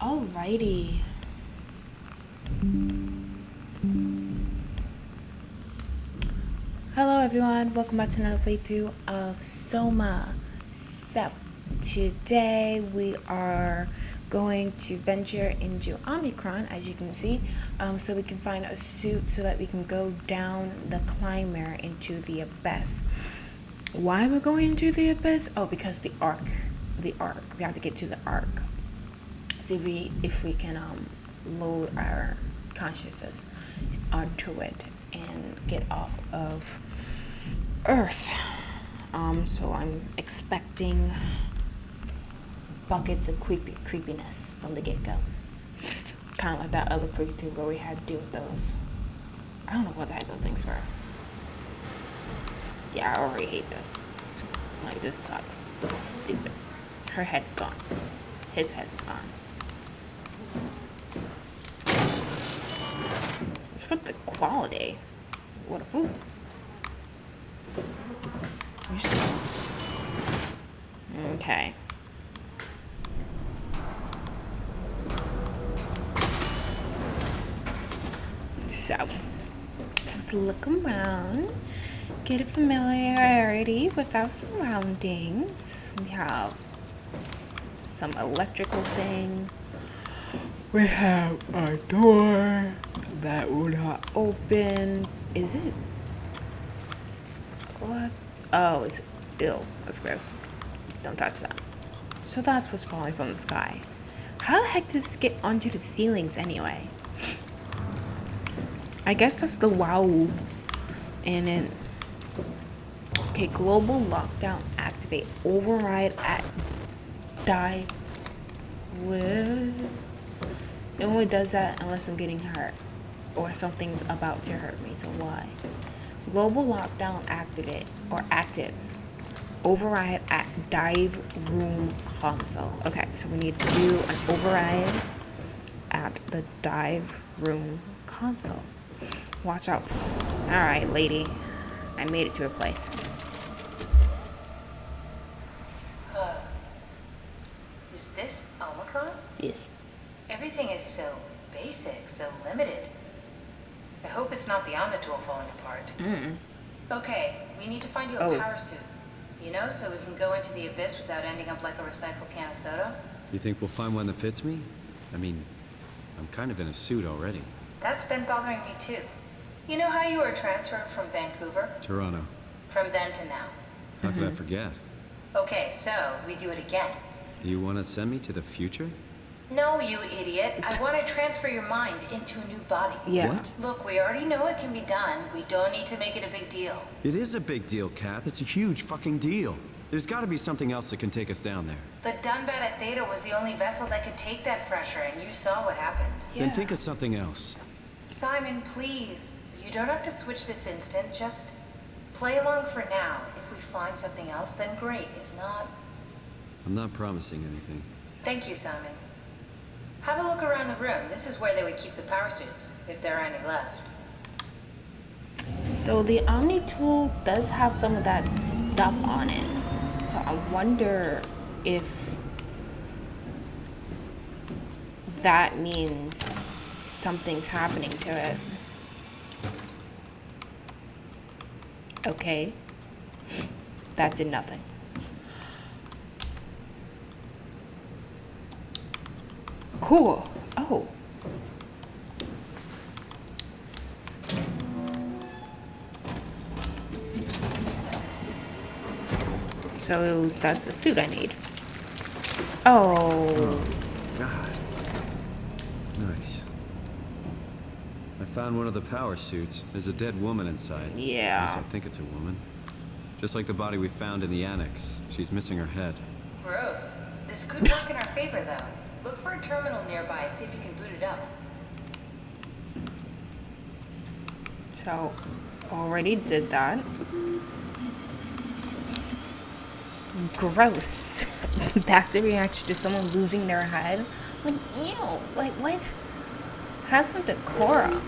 Alrighty. Hello everyone, welcome back to another playthrough of Soma. So, today we are going to venture into Omicron, as you can see, so we can find a suit so that we can go down the climber into the abyss. Why we're going into the abyss? Oh, because the arc. We have to get to the arc. See if we can load our consciousness onto it and get off of Earth. So I'm expecting buckets of creepiness from the get-go. Kind of like that other playthrough where we had to deal with those. I don't know what the heck those things were. Yeah, I already hate this. This sucks. This is stupid. Her head's gone. His head is gone. What's with the quality? What a fool. Okay. So, let's look around, get a familiarity with our surroundings. We have some electrical thing. We have a door that will not open. Is it? What? Oh, it's ew. That's gross. Don't touch that. So that's what's falling from the sky. How the heck does this get onto the ceilings anyway? I guess that's the wow. And then, okay, global lockdown activate. Override at dive. What? It only does that unless I'm getting hurt or something's about to hurt me. So why? Global lockdown activate or active. Override at dive room console. Okay, so we need to do an override at the dive room console. Watch out for. All right, lady. I made it to a place. Is this Omicron? Yes. Everything is so basic, so limited. I hope it's not the Omnitool falling apart. Okay, we need to find you a power suit. You know, so we can go into the abyss without ending up like a recycled can of soda. You think we'll find one that fits me? I mean, I'm kind of in a suit already. That's been bothering me too. You know how you were transferred from Vancouver? Toronto. From then to now. How could I forget? Okay, so we do it again. You want to send me to the future? No, you idiot. I want to transfer your mind into a new body. Yeah. What? Look, we already know it can be done. We don't need to make it a big deal. It is a big deal, Kath. It's a huge fucking deal. There's got to be something else that can take us down there. But Dunbat at Theta was the only vessel that could take that pressure, and you saw what happened. Then think of something else. Simon, please. You don't have to switch this instant. Just play along for now. If we find something else, then great. If not... I'm not promising anything. Thank you, Simon. Have a look around the room. This is where they would keep the power suits, if there are any left. So the Omnitool does have some of that stuff on it. So I wonder if that means something's happening to it. Okay. That did nothing. Cool. Oh. So that's the suit I need. Oh. God. Nice. I found one of the power suits. There's a dead woman inside. Yeah. At least I think it's a woman. Just like the body we found in the annex. She's missing her head. Gross. This could work in our favor, though. Look for a terminal nearby, see if you can boot it up. So, already did that. Gross. That's a reaction to someone losing their head. Like, ew. Like, what? Have some decorum.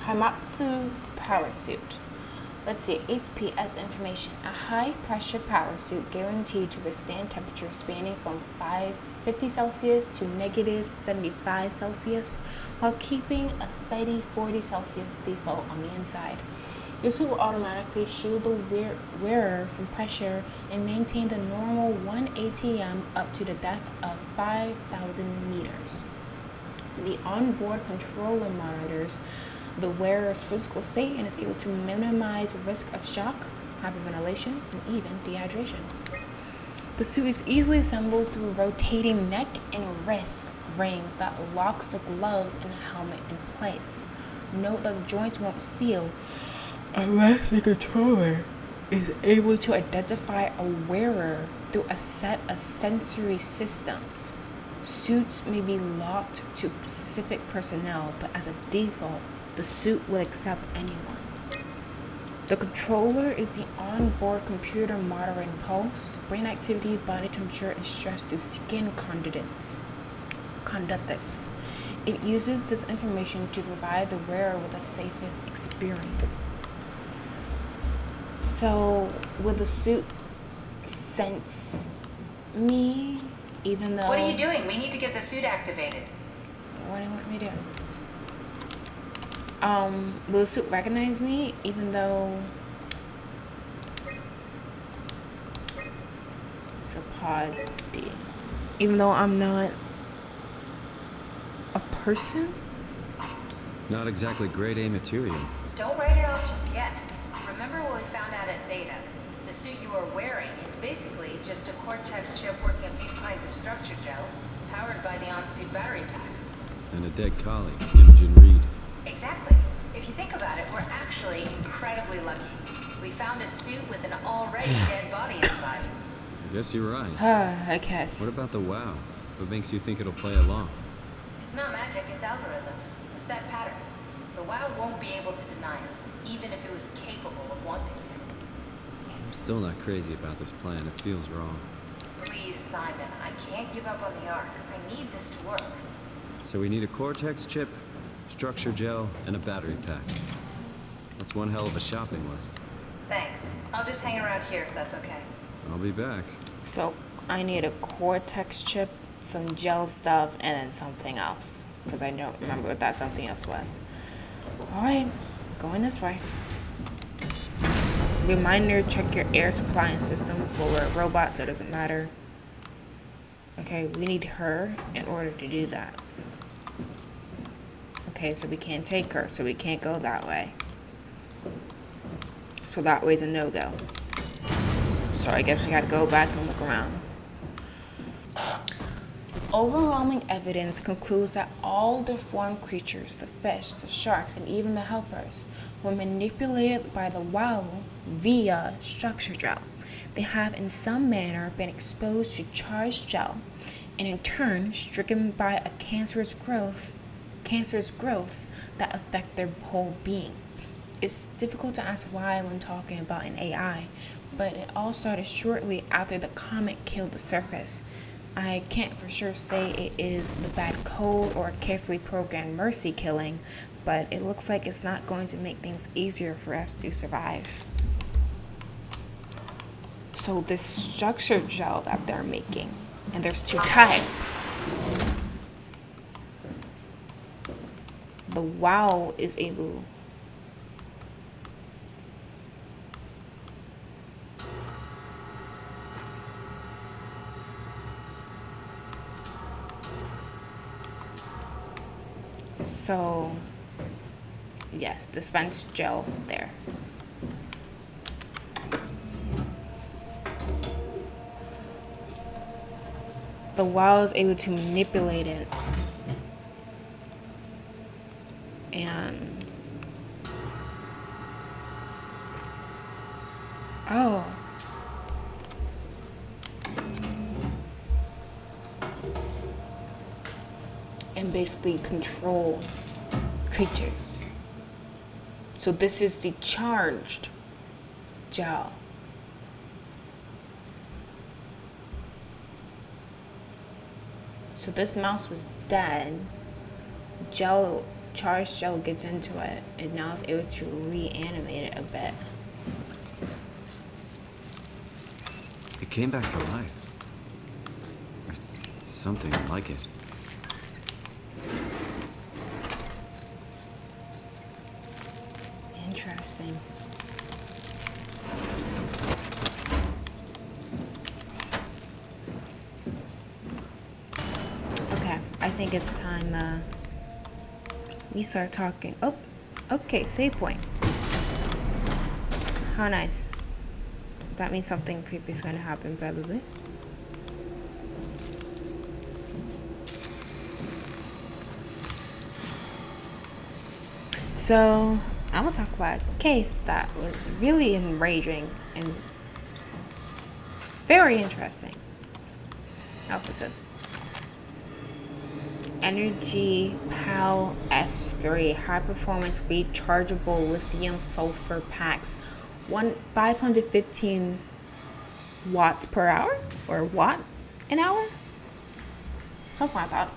Hamatsu power suit. Let's see, HPS information. A high pressure power suit guaranteed to withstand temperatures spanning from 5 50 Celsius to negative 75 Celsius, while keeping a steady 40 Celsius default on the inside. This will automatically shield the wearer from pressure and maintain the normal 1 ATM up to the depth of 5,000 meters. The onboard controller monitors the wearer's physical state and is able to minimize risk of shock, hyperventilation, and even dehydration. The suit is easily assembled through rotating neck and wrist rings that locks the gloves and helmet in place. Note that the joints won't seal unless the controller is able to identify a wearer through a set of sensory systems. Suits may be locked to specific personnel, but as a default, the suit will accept anyone. The controller is the onboard computer monitoring pulse, brain activity, body temperature, and stress through skin conductance. It uses this information to provide the wearer with the safest experience. So, will the suit sense me, even though... What are you doing? We need to get the suit activated. What do you want me to do? Will the suit recognize me, even though... It's a pod D. Even though I'm not a person? Not exactly grade A material. Don't write it off just yet. Remember what we found out at Theta? The suit you are wearing is basically just a Cortex chip working a few kinds of structure gel, powered by the on-suit battery pack. And a dead colleague, Imogen Reed. Exactly. If you think about it, we're actually incredibly lucky. We found a suit with an already dead body inside. I guess you're right. I guess. What about the WoW? What makes you think it'll play along? It's not magic, it's algorithms. A set pattern. The WoW won't be able to deny us, even if it was capable of wanting to. I'm still not crazy about this plan. It feels wrong. Please, Simon, I can't give up on the Ark. I need this to work. So we need a Cortex chip, structure gel, and a battery pack. That's one hell of a shopping list. Thanks. I'll just hang around here if that's okay. I'll be back. So, I need a Cortex chip, some gel stuff, and then something else. Because I don't remember what that something else was. Alright, going this way. Reminder, check your air supply and systems. Well, we're a robot, so it doesn't matter. Okay, we need her in order to do that. Okay, so we can't take her, so we can't go that way. So that way's a no-go. So I guess we gotta go back and look around. Overwhelming evidence concludes that all deformed creatures, the fish, the sharks, and even the helpers, were manipulated by the WoW via structure gel. They have in some manner been exposed to charged gel, and in turn stricken by a cancerous growths that affect their whole being. It's difficult to ask why when talking about an AI, but it all started shortly after the comet killed the surface. I can't for sure say it is the bad code or a carefully programmed mercy killing, but it looks like it's not going to make things easier for us to survive. So this structure gel that they're making, and there's two types. The WoW is able So, yes, dispense gel there. The WoW is able to manipulate it. And... oh. And basically control creatures. So this is the charged gel. So this mouse was dead. Charged gel gets into it, and now it's able to reanimate it a bit. It came back to life. something like it. Interesting. Okay, I think it's time we start talking. Oh, okay, save point. How nice. That means something creepy is going to happen, probably. So, I'm going to talk about a case that was really enraging and very interesting. Oh, what's this? Energy PAL S3 high performance rechargeable lithium sulfur packs 515 watts per hour or watt an hour, something like that.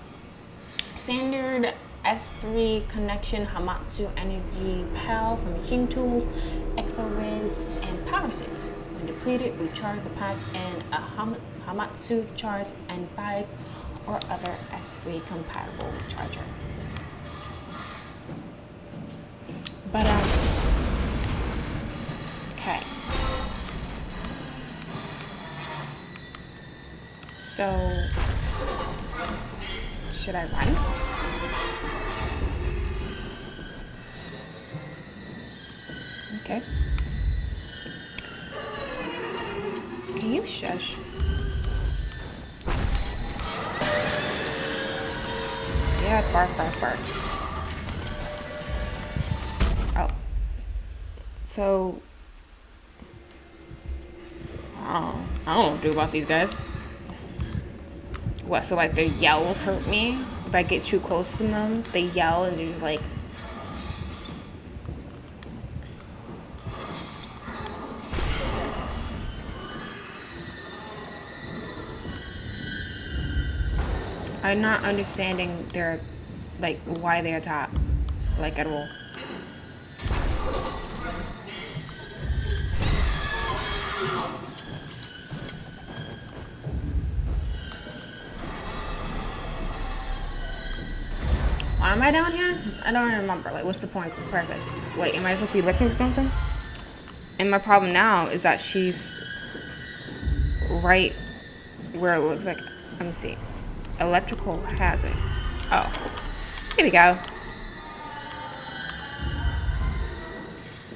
Standard S3 connection Hamatsu Energy PAL for machine tools, exo rigs, and power suits. When depleted, recharge the pack in a Hamatsu Charge N5 or other S3 compatible charger. But okay. So should I run? Okay. Can you shush? Yeah, bark, bark, bark. Oh. So, I don't know what to do about these guys. What, so like their yells hurt me? If I get too close to them, they yell and they're just like... I'm not understanding their, like, why they attack, like, at all. Why am I down here? I don't remember. Like, what's the point, purpose? Wait, am I supposed to be looking for something? And my problem now is that she's right where it looks like, let me see. Electrical hazard. Oh, here we go.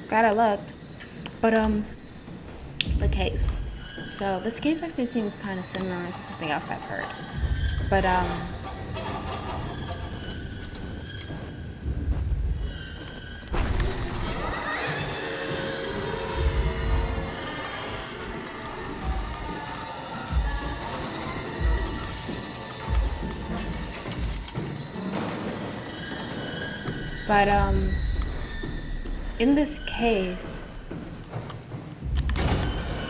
Glad I looked. But the case. So this case actually seems kind of similar to something else I've heard. But in this case,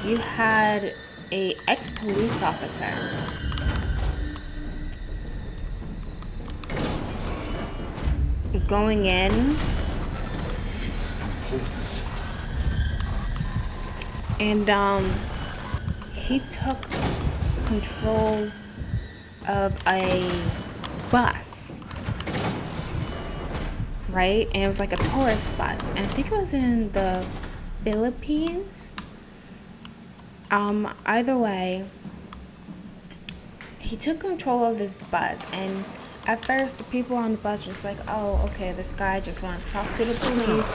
you had a ex-police officer going in and he took control of a bus, right? And it was like a tourist bus, and I think it was in the Philippines. Either way, he took control of this bus, and at first the people on the bus were just like, oh, okay, this guy just wants to talk to the police,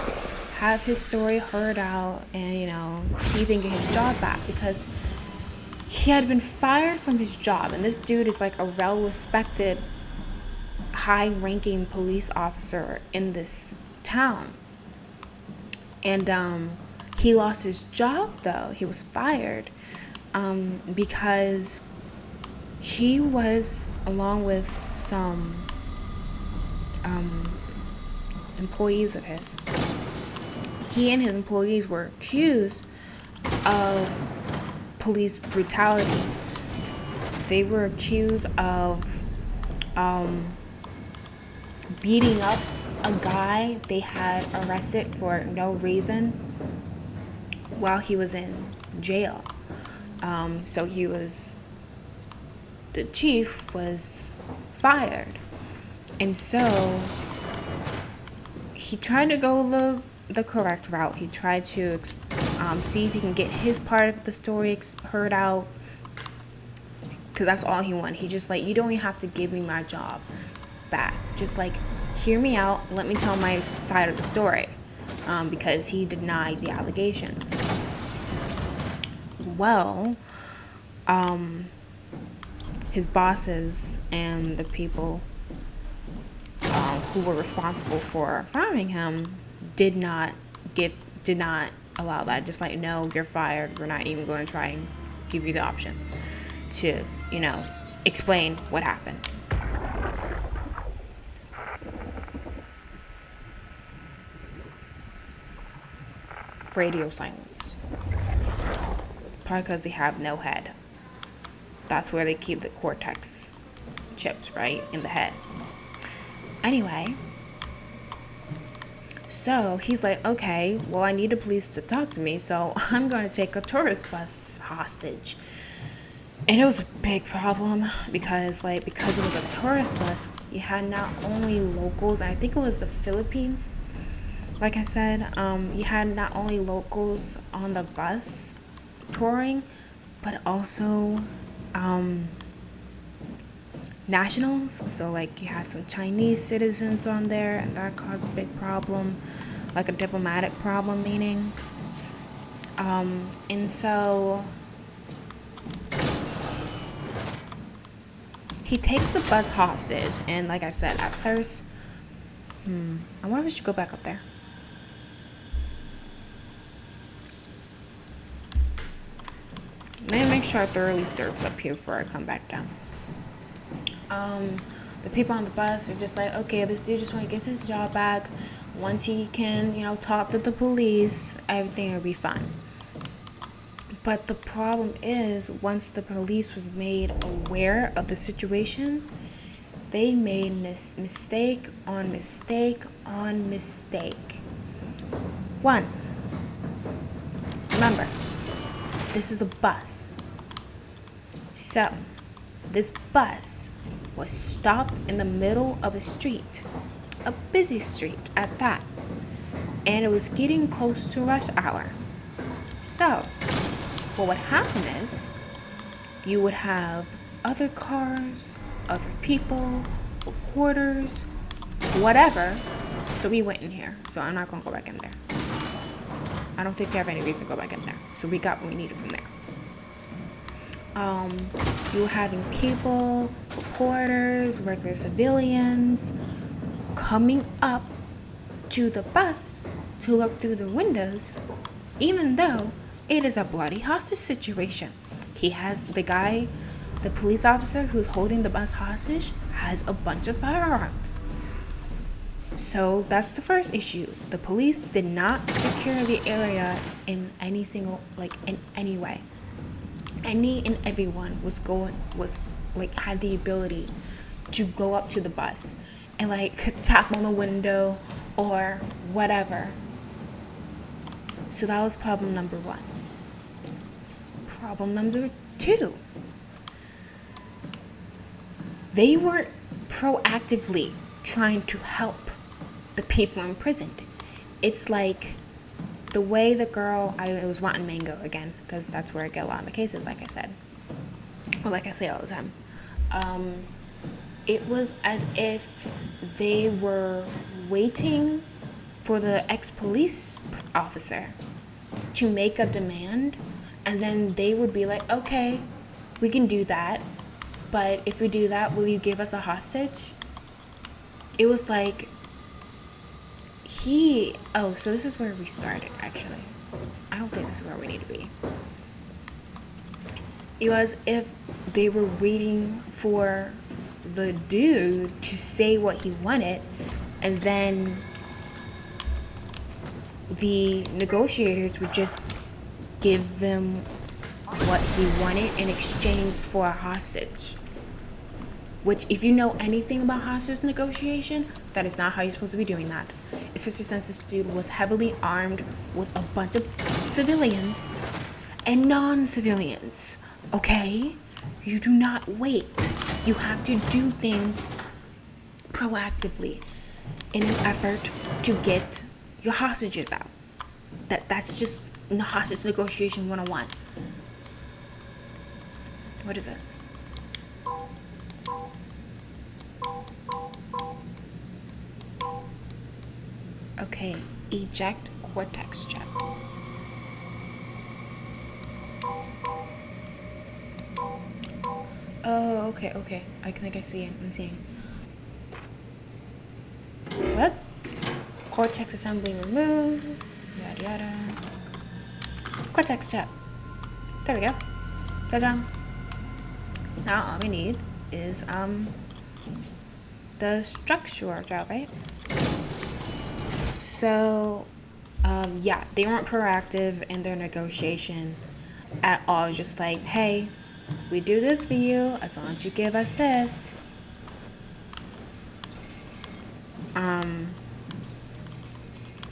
have his story heard out, and, you know, see if he can get his job back, because he had been fired from his job, and this dude is like a well-respected, high-ranking police officer in this town. And he lost his job, though. He was fired because he was, along with some employees of his, he and his employees were accused of police brutality. They were accused of beating up a guy they had arrested for no reason while he was in jail. So he was the chief was fired. And so he tried to go the correct route. He tried to see if he can get his part of the story heard out, because that's all he wanted. He just like, you don't even have to give me my job back. Just like, hear me out. Let me tell my side of the story, because he denied the allegations. Well, his bosses and the people who were responsible for firing him did not allow that. Just like, no, you're fired. We're not even going to try and give you the option to, explain what happened. Radio silence. Probably because they have no head. That's where they keep the cortex chips, right? In the head. Anyway, so he's like, okay, well, I need the police to talk to me, so I'm going to take a tourist bus hostage. And it was a big problem because it was a tourist bus, you had not only locals, and I think it was the Philippines, like I said, you had not only locals on the bus touring, but also nationals. So like, you had some Chinese citizens on there, and that caused a big problem, like a diplomatic problem, meaning. And so he takes the bus hostage, and like I said, at first, I wonder if we should go back up there. Let me make sure I thoroughly search up here before I come back down. The people on the bus are just like, okay, this dude just want to get his job back. Once he can, talk to the police, everything will be fine. But the problem is, once the police was made aware of the situation, they made mistake on mistake on mistake. One, remember, this is a bus. So, this bus was stopped in the middle of a street, a busy street at that, and it was getting close to rush hour. So, what would happen is, you would have other cars, other people, reporters, whatever. So we went in here, so I'm not gonna go back in there. I don't think we have any reason to go back in there. So we got what we needed from there. You were having people, reporters, regular civilians coming up to the bus to look through the windows, even though it is a bloody hostage situation. The police officer who's holding the bus hostage has a bunch of firearms. So that's the first issue. The police did not secure the area in any way. Any and everyone had the ability to go up to the bus and tap on the window or whatever. So that was problem number one. Problem number two. They weren't proactively trying to help the people imprisoned. It's like the way the girl, it was Rotten Mango again, because that's where I get a lot of my cases, like I said. Or like I say all the time. It was as if they were waiting for the ex-police officer to make a demand, and then they would be like, okay, we can do that, but if we do that, will you give us a hostage? It was like, so this is where we started, actually. I don't think this is where we need to be. It was if they were waiting for the dude to say what he wanted, and then the negotiators would just give them what he wanted in exchange for a hostage. Which, if you know anything about hostage negotiation, that is not how you're supposed to be doing that. Especially since this dude was heavily armed with a bunch of civilians and non-civilians, okay? You do not wait. You have to do things proactively in an effort to get your hostages out. That's just hostage negotiation 101. What is this? Okay, eject cortex chip. Oh, okay. I think I see it. I'm seeing. What? Cortex assembly removed. Yada yada. Cortex chip. There we go. Ta-da. Now all we need is the structure gel, right? So yeah, they weren't proactive in their negotiation at all. Just like, hey, we do this for you as long as you give us this.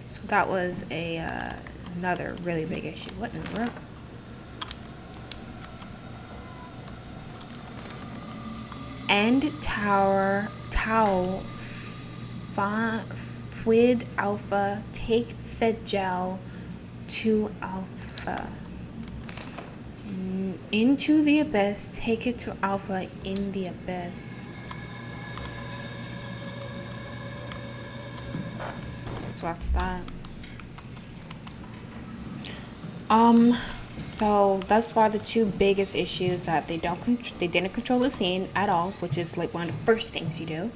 So that was another really big issue. What in the world? End Tau Fwid Alpha, take Fed Gel to Alpha. Into the Abyss, take it to Alpha in the Abyss. So what's that? So thus far the two biggest issues that they didn't control the scene at all, which is like one of the first things you do,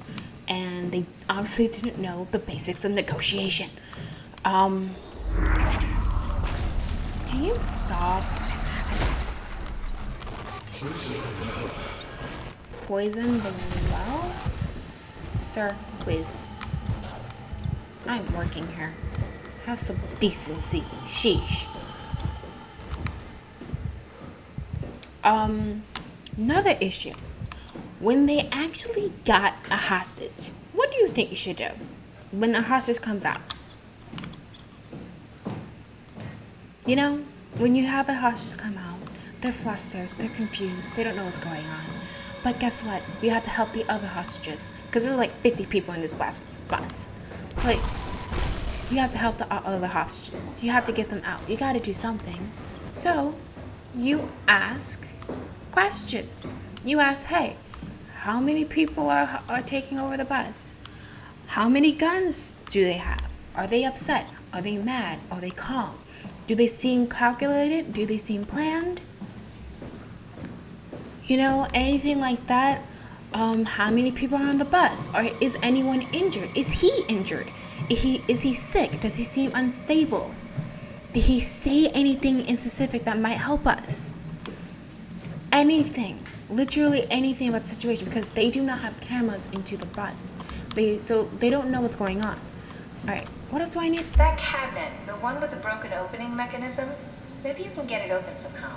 and they obviously didn't know the basics of negotiation. Can you stop? Poison below? Sir, please. I'm working here. Have some decency. Sheesh. Another issue. When they actually got a hostage, what do you think you should do when a hostage comes out? You know, when you have a hostage come out, they're flustered, they're confused, they don't know what's going on. But guess what? You have to help the other hostages, because there were like 50 people in this bus. Like, you have to help the other hostages. You have to get them out. You got to do something. So, you ask questions. You ask, hey, how many people are taking over the bus? How many guns do they have? Are they upset? Are they mad? Are they calm? Do they seem calculated? Do they seem planned? You know, anything like that. How many people are on the bus? Or is anyone injured? Is he injured? Is he sick? Does he seem unstable? Did he say anything in specific that might help us? Anything. Literally anything about the situation, because they do not have cameras into the bus. So they don't know what's going on. Alright, what else do I need? That cabinet, the one with the broken opening mechanism, maybe you can get it open somehow.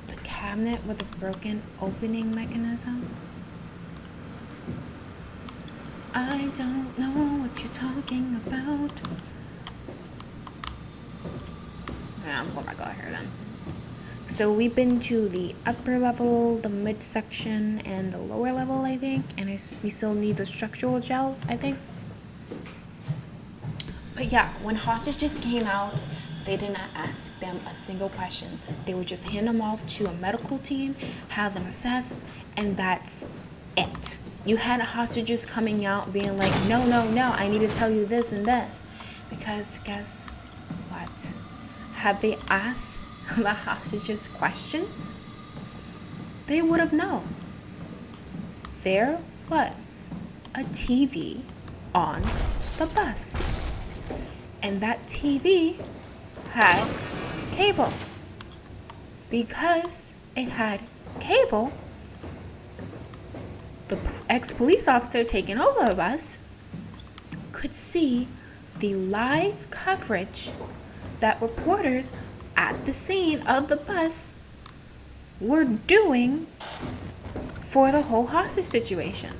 The cabinet with a broken opening mechanism? I don't know what you're talking about. Yeah, I'm going back out here then. So we've been to the upper level, the midsection, and the lower level, I think. And we still need the structural gel, I think. But yeah, when hostages came out, they did not ask them a single question. They would just hand them off to a medical team, have them assessed, and that's it. You had hostages coming out being like, no, I need to tell you this and this. Because guess what? Had they asked the hostages questions, they would have known. There was a TV on the bus. And that TV had cable. Because it had cable, the ex-police officer taking over the bus could see the live coverage that reporters at the scene of the bus were doing for the whole hostage situation.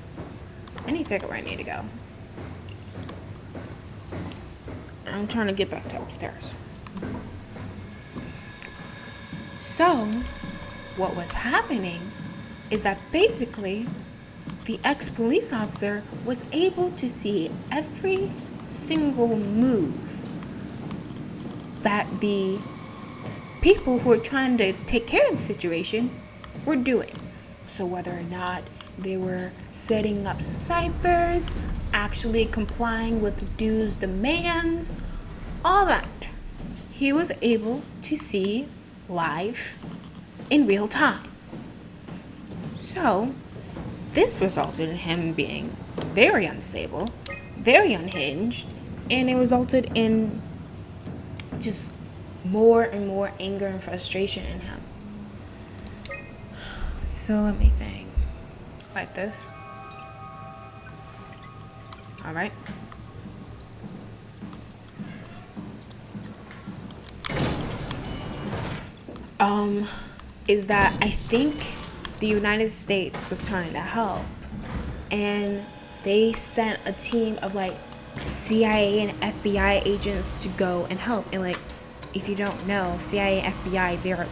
I need to figure where I need to go. I'm trying to get back to upstairs. So, what was happening is that basically the ex-police officer was able to see every single move that the people who were trying to take care of the situation were doing. So whether or not they were setting up snipers, actually complying with the dude's demands, all that, he was able to see live in real time. So this resulted in him being very unstable, very unhinged, and it resulted in just more and more anger and frustration in him. So let me think. Like this. All right. Is that I think the United States was trying to help, and they sent a team of like CIA and FBI agents to go and help. And like, if you don't know, CIA and FBI,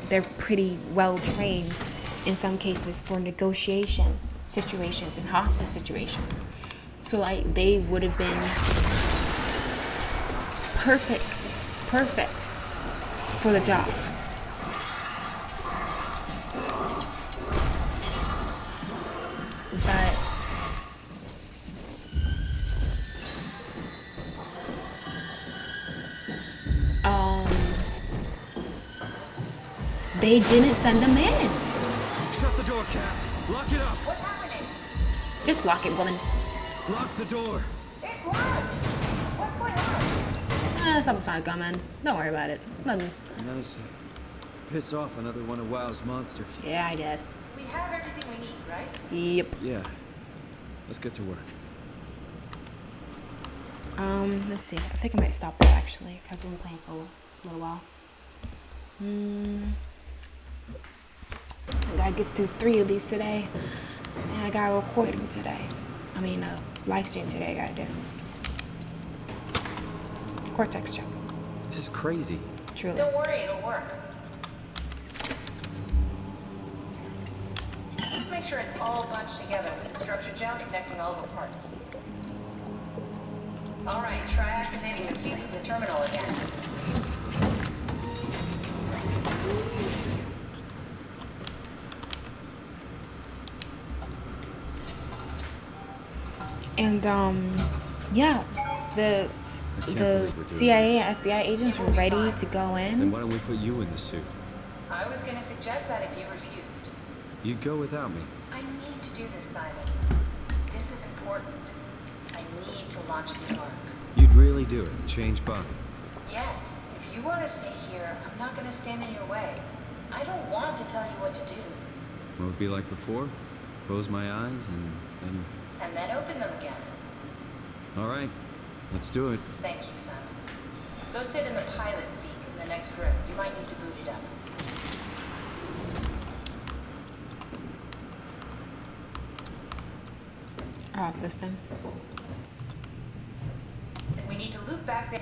they're pretty well trained in some cases for negotiation situations and hostage situations. So like they would have been perfect for the job. But they didn't send them in. Shut the door, Cap. Lock it up. What's happening? Just lock it, woman. Lock the door. It's locked. What's going on? Something's not coming. Don't worry about it. Nothing. I managed to piss off another one of WoW's monsters. Yeah, I guess. We have everything we need, right? Yep. Yeah. Let's get to work. Let's see. I think I might stop there actually, because we've been playing for a little while. I gotta get through 3 of these today, and I gotta record them today. I mean, live stream today. I gotta do. Cortex check. This is crazy. Truly. Don't worry, it'll work. Just make sure it's all bunched together with the structure gel connecting all the parts. All right, try activating the suit from the terminal again. And yeah, the CIA and FBI agents were ready to go Then in. why don't we put you in the suit? I was gonna suggest that if you refused. You'd go without me. I need to do this, Simon. This is important. I need to launch the Ark. You'd really do it. Change body. Yes, if you want to stay here, I'm not gonna stand in your way. I don't want to tell you what to do. What would it be like before? Close my eyes and And then open them again. all right. Let's do it. Thank you, son. Go sit in the pilot seat in the next room. You might need to boot it up. This time. We need to loop back the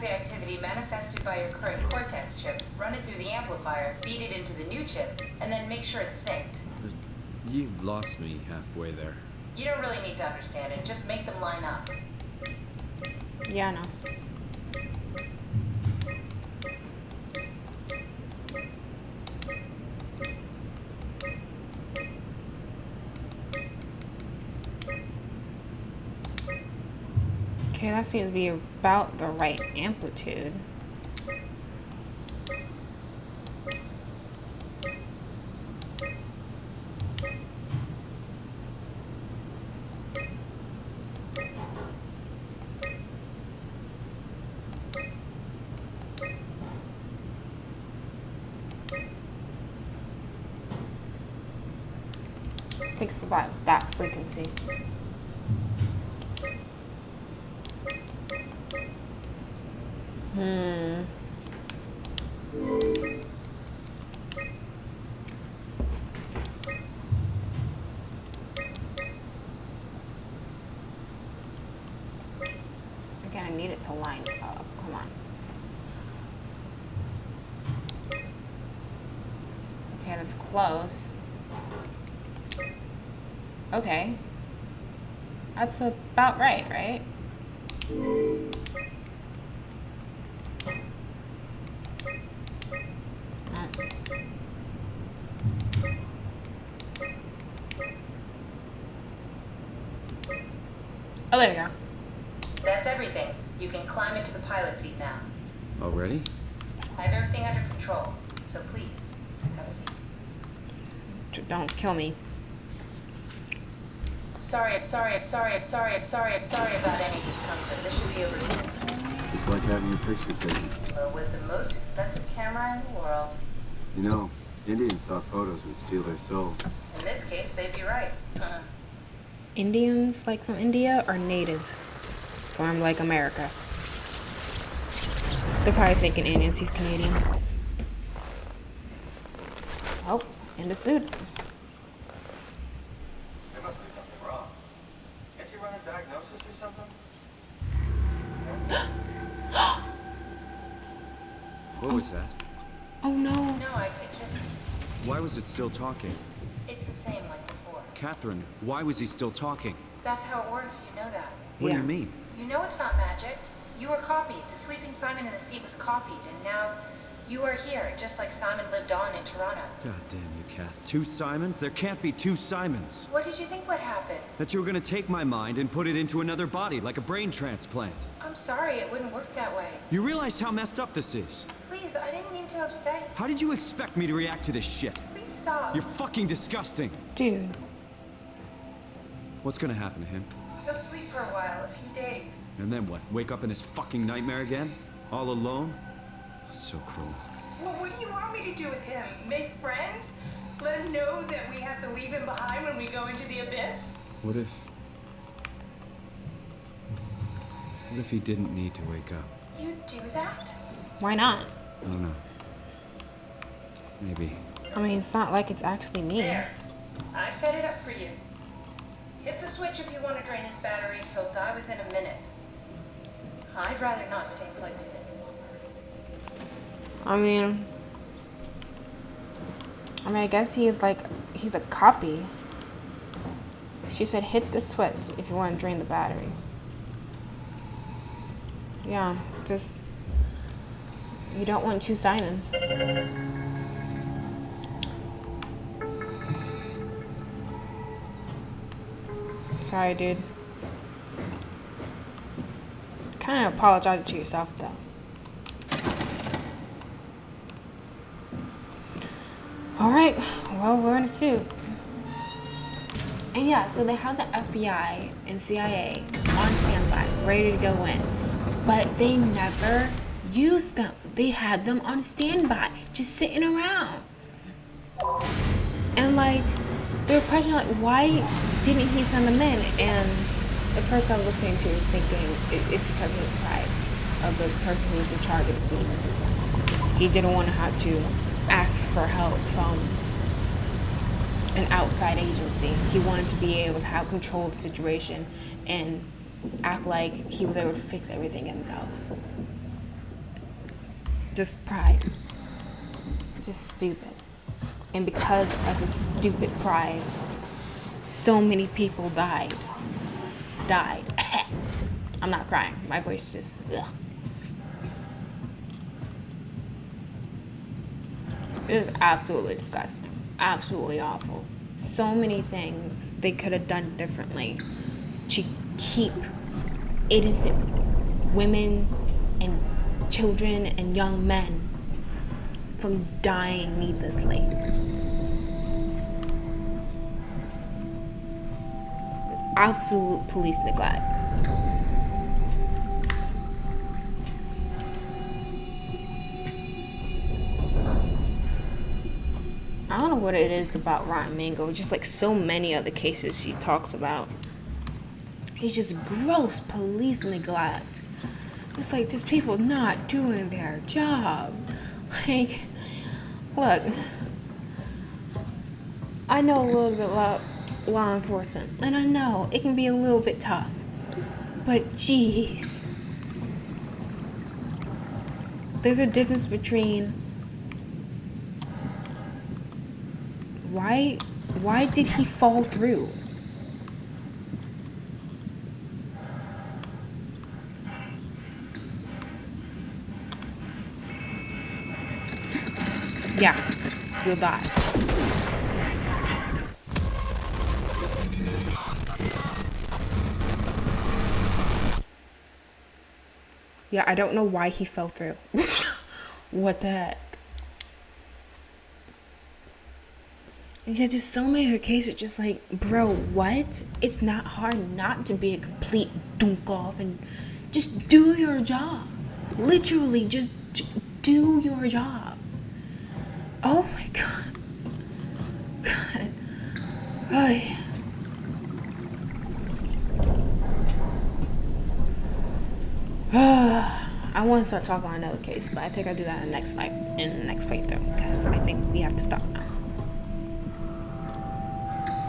activity manifested by your current Cortex chip, run it through the amplifier, feed it into the new chip, and then make sure it's synced. You lost me halfway there. You don't really need to understand it, just make them line up. Yeah, I know. Okay, that seems to be about the right amplitude. I think it's about that frequency. Again, I need it to line up. Come on. that's close. Okay. That's about right, right? Oh, there we go. That's everything. You can climb into the pilot seat now. Already? I have everything under control, so please, have a seat. Don't kill me. Sorry about any discomfort. This should be over soon. It's like having your picture taken. But with the most expensive camera in the world. You know, Indians thought photos would steal their souls. In this case, they'd be right. Indians, like from India, or natives from, like, America? They're probably thinking Indians. He's Canadian. Oh, in the suit. There must be something wrong. Can't you run a diagnosis or something? What was that? Oh no. No, I just... Why was it still talking? It's the same like before. Catherine, why was he still talking? That's how it works, you know that. What do Yeah. you mean? You know it's not magic. You were copied. The sleeping Simon in the seat was copied, and now you are here, just like Simon lived on in Toronto. God damn you, Kath. 2 Simons? There can't be 2 Simons. What did you think would happen? That you were gonna take my mind and put it into another body, like a brain transplant. I'm sorry, it wouldn't work that way. You realize how messed up this is? Please, I didn't mean to upset. How did you expect me to react to this shit? Please stop. You're fucking disgusting. Dude. What's gonna happen to him? He'll sleep for a while, a few days. And then what? Wake up in this fucking nightmare again? All alone? So cruel. Well, what do you want me to do with him? Make friends? Let him know that we have to leave him behind when we go into the abyss? What if he didn't need to wake up? You do that? Why not? I don't know. Maybe. I mean, it's not like it's actually me. There. I set it up for you. Hit the switch if you want to drain his battery. He'll die within a minute. I'd rather not stay plugged in any longer. I guess he's a copy. She said hit the switch if you want to drain the battery. Yeah, just, you don't want 2 Simons. Sorry, dude. Kind of apologize to yourself, though. Alright, well, we're in a suit. And yeah, so they have the FBI and CIA on standby, ready to go in. But they never used them. They had them on standby, just sitting around. And like, they were questioning, like, why didn't he send them in? And the person I was listening to was thinking it's because of his pride of the person who was in charge of the scene. He didn't want to have to ask for help from an outside agency. He wanted to be able to have control of the situation and act like he was able to fix everything himself. Just pride. Just stupid. And because of his stupid pride, so many people died. I'm not crying. My voice just, ugh. It was absolutely disgusting. Absolutely awful. So many things they could have done differently to keep innocent women and children and young men from dying needlessly. Absolute police neglect. I don't know what it is about Rotten Mango, just like so many other cases she talks about. It's just gross police neglect. It's like just people not doing their job. Like, look, I know a little bit about law enforcement, and I know it can be a little bit tough, but jeez. There's a difference between Why did he fall through? Yeah, you'll die. Yeah, I don't know why he fell through. What the heck? Yeah, just so many her case. It's just like, bro, what? It's not hard not to be a complete dunk off and just do your job. Literally, just do your job. Oh my god. God. Ay. I want to start talking about another case, but I think I'll do that in the next playthrough, because I think we have to stop now.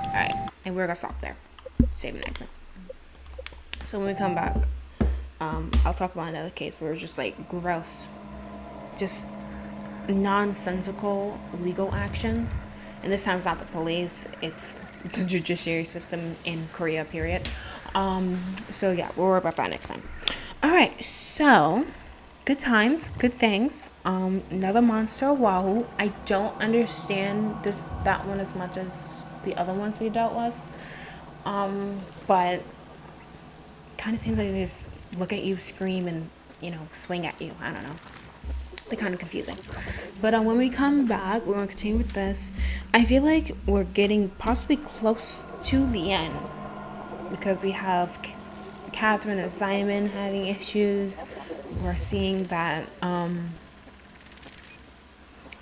Alright, and we're gonna stop there. Save it next time. So when we come back, I'll talk about another case where it's just like gross, just nonsensical legal action. And this time it's not the police, it's the judiciary system in Korea, period. So yeah, we'll worry about that next time. Alright, so good times, good things. Another monster, Wahoo. I don't understand that one as much as the other ones we dealt with. But kind of seems like they just look at you, scream, and, you know, swing at you. I don't know. They're kind of confusing. But when we come back, we're going to continue with this. I feel like we're getting possibly close to the end, because we have Catherine and Simon having issues. We're seeing that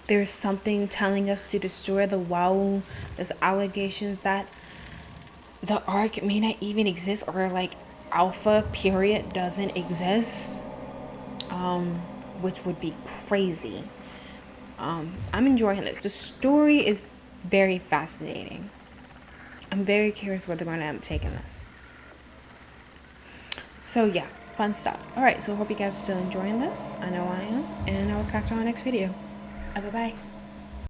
there's something telling us to destroy the WoW. There's allegations that the Ark may not even exist, or like Alpha period doesn't exist, which would be crazy. I'm enjoying this. The story is very fascinating. I'm very curious where they're going to end up taking this. So yeah, fun stuff. Alright, so I hope you guys are still enjoying this. I know I am. And I will catch you on the next video. Bye-bye.